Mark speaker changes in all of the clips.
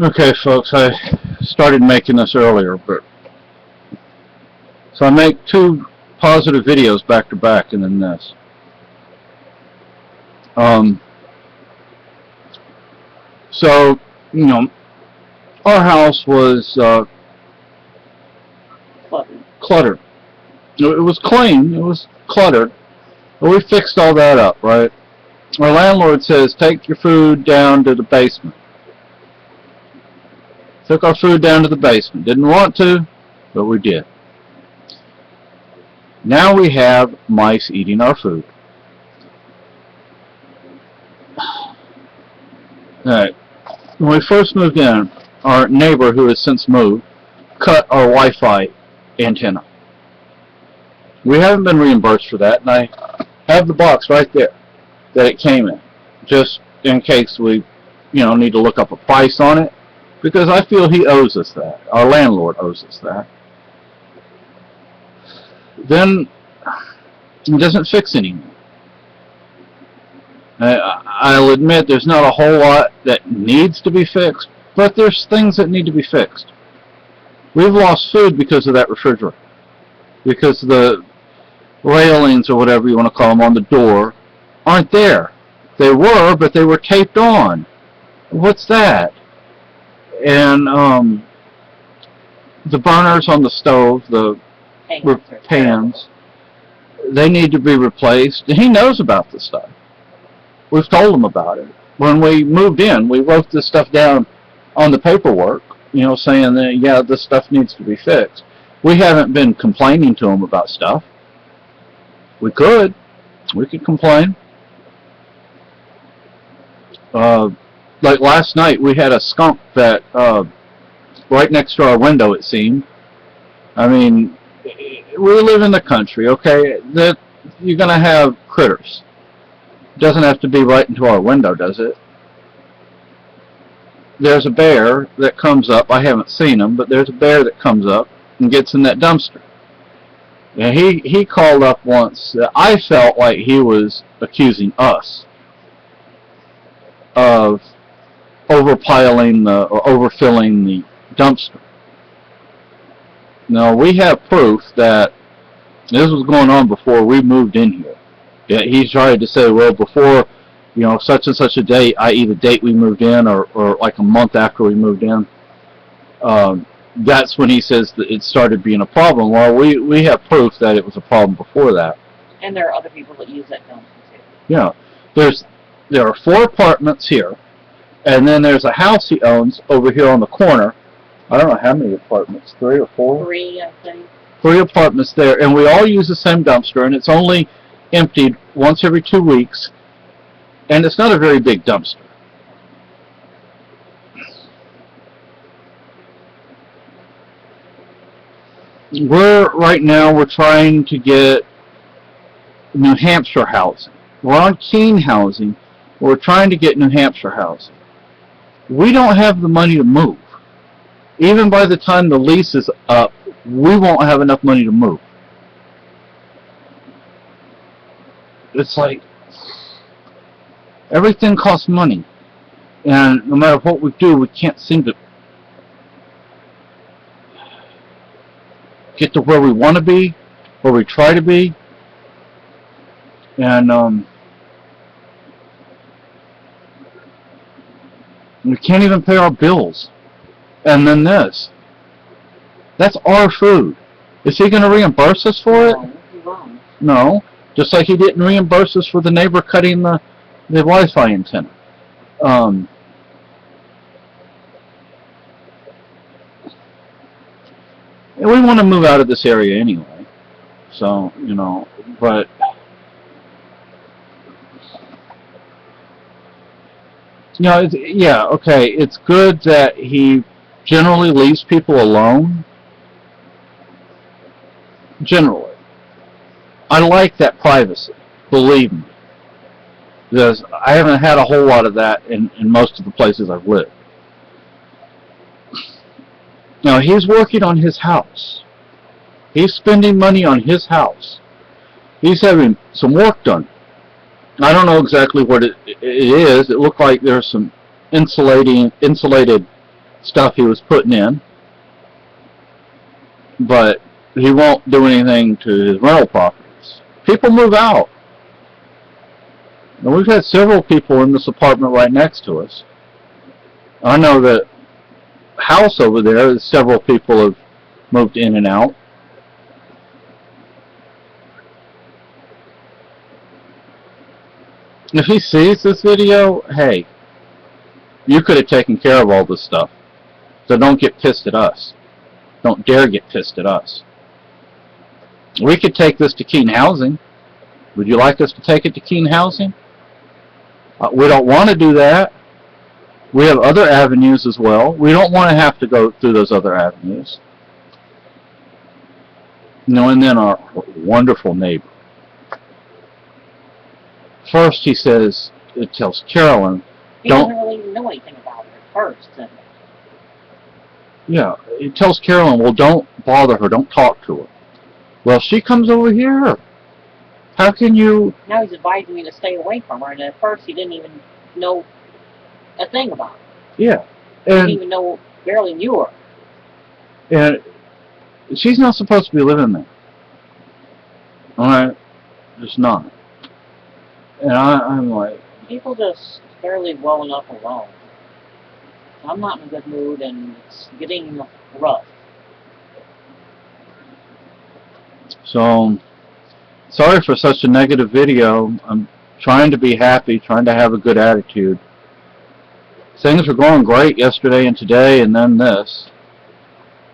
Speaker 1: Okay, folks, I started making this earlier, but so I make two positive videos back to back, and then this. Um, so you know, our house was cluttered. It was clean. It was cluttered, but we fixed all that up, right? Our landlord says take your food down to the basement. Took our food down to the basement. Didn't want to, but we did. Now we have mice eating our food. Alright. When we first moved in, our neighbor, who has since moved, cut our Wi-Fi antenna. We haven't been reimbursed for that, and I have the box right there that it came in, just in case we, need to look up a price on it, because I feel he owes us that. Our landlord owes us that. Then it doesn't fix anything. I'll admit there's not a whole lot that needs to be fixed, but there's things that need to be fixed. We've lost food because of that refrigerator, because the railings, or whatever you want to call them, on the door aren't there. They were, but they were taped on. What's that? And the burners on the stove, the pans, they need to be replaced. He knows about this stuff. We've told him about it. When we moved in, we wrote this stuff down on the paperwork, saying that, yeah, this stuff needs to be fixed. We haven't been complaining to him about stuff. We could complain. Like last night, we had a skunk that, right next to our window, it seemed. I mean, we live in the country, okay? That you're going to have critters. It doesn't have to be right into our window, does it? There's a bear that comes up. I haven't seen him, but there's a bear that comes up and gets in that dumpster. And he called up once. I felt like he was accusing us of overpiling or overfilling the dumpster. Now, we have proof that this was going on before we moved in here. Yeah, he tried to say, well, before, such and such a date, i.e. the date we moved in, or like a month after we moved in, that's when he says that it started being a problem. Well, we have proof that it was a problem before that.
Speaker 2: And there are other people that use that dumpster too.
Speaker 1: Yeah. There are 4 apartments here, and then there's a house he owns over here on the corner. I don't know how many apartments, 3 or 4?
Speaker 2: 3, I think.
Speaker 1: 3 apartments there, and we all use the same dumpster, and it's only emptied once every 2 weeks, and it's not a very big dumpster. Right now we're trying to get New Hampshire housing. We're on Keene housing. We're trying to get New Hampshire housing. We don't have the money to move. Even by the time the lease is up, we won't have enough money to move. It's like everything costs money, and no matter what we do, we can't seem to get to where we want to be, where we try to be, and we can't even pay our bills. And then this. That's our food. Is he going to reimburse us for it? No. Just like he didn't reimburse us for the neighbor cutting the Wi-Fi antenna. And we want to move out of this area anyway. So, but yeah, okay, it's good that he generally leaves people alone. Generally. I like that privacy, believe me. Because I haven't had a whole lot of that in most of the places I've lived. Now, he's working on his house. He's spending money on his house. He's having some work done. I don't know exactly what it is. It looked like there's some insulated stuff he was putting in, but he won't do anything to his rental properties. People move out. And we've had several people in this apartment right next to us. I know that house over there, several people have moved in and out. If he sees this video, hey, you could have taken care of all this stuff. So don't get pissed at us. Don't dare get pissed at us. We could take this to Keene Housing. Would you like us to take it to Keene Housing? We don't want to do that. We have other avenues as well. We don't want to have to go through those other avenues. And then our wonderful neighbor. First he says, it tells Carolyn,
Speaker 2: He doesn't really know anything about her at first. And
Speaker 1: yeah, it tells Carolyn, well, don't bother her, don't talk to her. Well, she comes over here. How can you...
Speaker 2: now he's advising me to stay away from her, and at first he didn't even know a thing about her.
Speaker 1: Yeah.
Speaker 2: He didn't even know, barely knew her.
Speaker 1: And she's not supposed to be living there. Alright? Just not. And I'm like...
Speaker 2: people just barely well enough alone. I'm not in a good mood, and it's getting rough.
Speaker 1: So, sorry for such a negative video. I'm trying to be happy, trying to have a good attitude. Things were going great yesterday and today, and then this.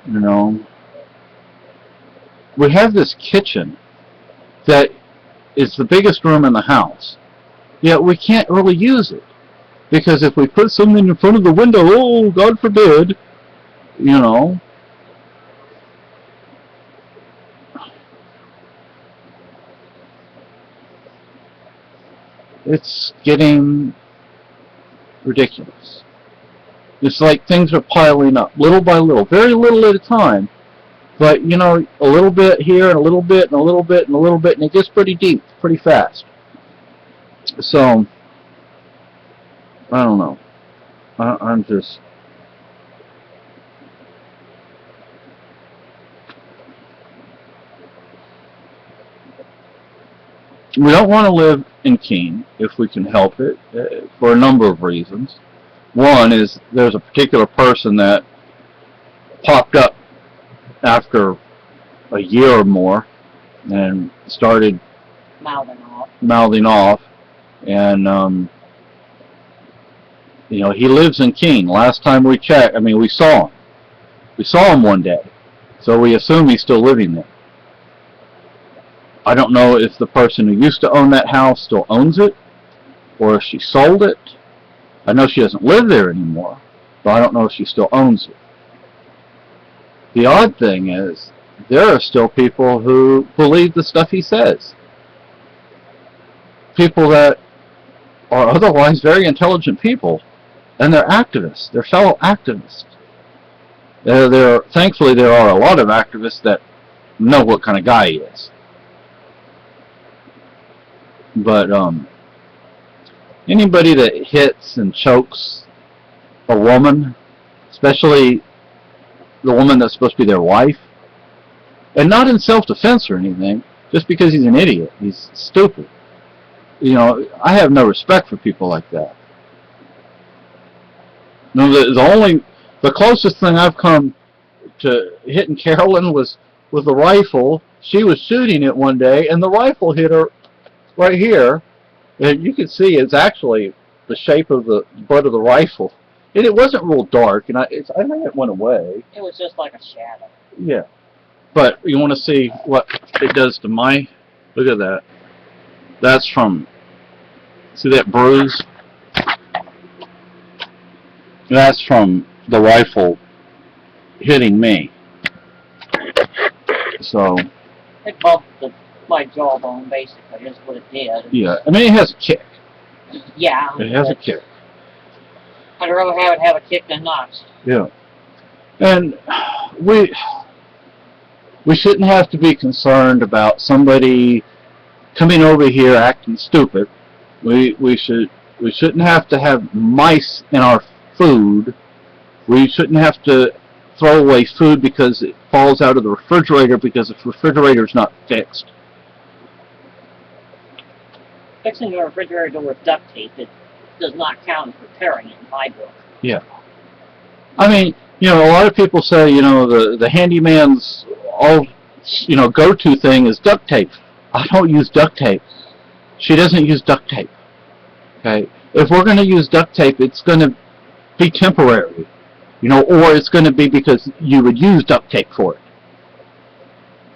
Speaker 1: You know. We have this kitchen that is the biggest room in the house. Yet we can't really use it. Because if we put something in front of the window, oh, God forbid, you know. It's getting ridiculous. It's like things are piling up, little by little, very little at a time. But, you know, a little bit here, and a little bit, and a little bit, and a little bit, and it gets pretty deep, pretty fast. So, I don't know. I'm just... we don't want to live in Keene if we can help it, for a number of reasons. One is there's a particular person that popped up after a year or more and started mouthing off, and you know, he lives in Keene. Last time we checked, I mean, we saw him. We saw him one day, so we assume he's still living there. I don't know if the person who used to own that house still owns it, or if she sold it. I know she doesn't live there anymore, but I don't know if she still owns it. The odd thing is, there are still people who believe the stuff he says. People that are otherwise very intelligent people, and they're activists. They're fellow activists. Thankfully, there are a lot of activists that know what kind of guy he is. But anybody that hits and chokes a woman, especially the woman that's supposed to be their wife, and not in self-defense or anything, just because he's an idiot, he's stupid. You know, I have no respect for people like that. You know, the closest thing I've come to hitting Carolyn was with a rifle. She was shooting it one day, and the rifle hit her right here. And you can see it's actually the shape of the butt of the rifle. And it wasn't real dark, and I think it went away.
Speaker 2: It was just like a shadow.
Speaker 1: Yeah. But you want to see what it does to my... look at that. That's from... see that bruise? That's from the rifle hitting me. So...
Speaker 2: it bumped my jawbone, basically, is what it did.
Speaker 1: Yeah. I mean, it has a kick.
Speaker 2: Yeah.
Speaker 1: It has a kick.
Speaker 2: I'd rather have a kick than not.
Speaker 1: Yeah. And we shouldn't have to be concerned about somebody coming over here acting stupid. We shouldn't have to have mice in our food We shouldn't have to throw away food because it falls out of the refrigerator because the refrigerator's not fixed.
Speaker 2: Fixing a refrigerator with duct tape, it does not count as repairing it in my book.
Speaker 1: Yeah. I mean, you know, a lot of people say, you know, the handyman's all, you know, go-to thing is duct tape. I don't use duct tape. She doesn't use duct tape. Okay? If we're going to use duct tape, it's going to be temporary. You know, or it's going to be because you would use duct tape for it.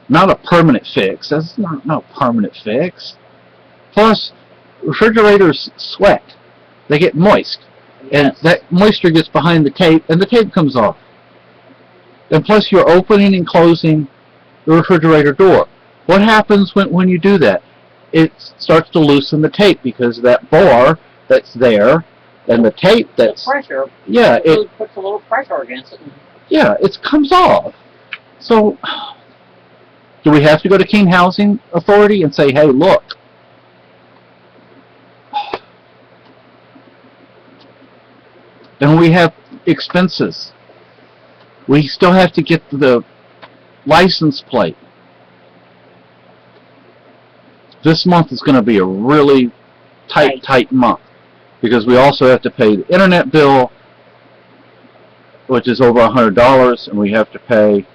Speaker 1: Not a permanent fix. That's not no permanent fix. Plus, refrigerators sweat. They get moist. And
Speaker 2: Yes.
Speaker 1: that moisture gets behind the tape, and the tape comes off. And plus, you're opening and closing the refrigerator door. What happens when you do that? It starts to loosen the tape because that bar that's there and the tape that's...
Speaker 2: The pressure.
Speaker 1: Yeah,
Speaker 2: It puts a little pressure against it.
Speaker 1: yeah, it comes off. So, do we have to go to Keene Housing Authority and say, hey, look, and we have expenses. We still have to get the license plate. This month is going to be a really tight month because we also have to pay the internet bill, which is over $100, and we have to pay,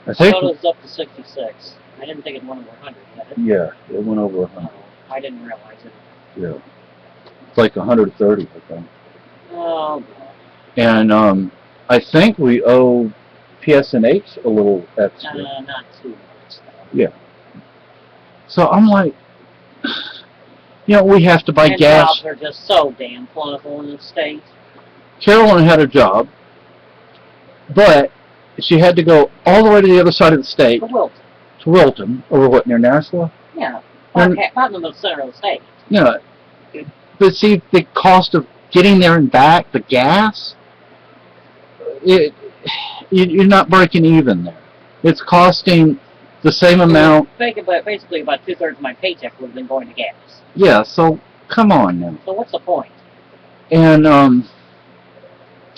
Speaker 1: I
Speaker 2: I
Speaker 1: think,
Speaker 2: thought it was up to 66. I didn't think it went over 100 yet.
Speaker 1: yeah, it went over 100.
Speaker 2: No, I didn't realize it.
Speaker 1: Yeah, it's like 130, I think.
Speaker 2: Oh, God.
Speaker 1: And I think we owe PSNH a little extra.
Speaker 2: Not too much.
Speaker 1: Yeah. So I'm like, you know, we have to buy
Speaker 2: And
Speaker 1: gas.
Speaker 2: jobs are just so damn plentiful in the state.
Speaker 1: Carolyn had a job, but she had to go all the way to the other side of the state,
Speaker 2: For Wilton.
Speaker 1: to Wilton, over what, near Nashua?
Speaker 2: Yeah.
Speaker 1: And-
Speaker 2: Not in the center of the state.
Speaker 1: Yeah. But see, the cost of getting there and back, the gas, you're not breaking even there. It's costing the same amount.
Speaker 2: Basically, about 2/3 of my paycheck would have been going to gas.
Speaker 1: Yeah, so come on now.
Speaker 2: So what's the point?
Speaker 1: And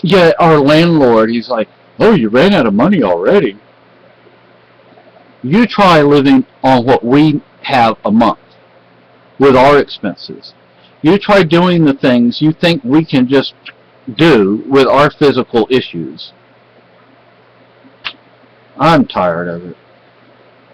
Speaker 1: yeah, our landlord, he's like, oh, you ran out of money already. You try living on what we have a month with our expenses. You try doing the things you think we can just do with our physical issues. I'm tired of it.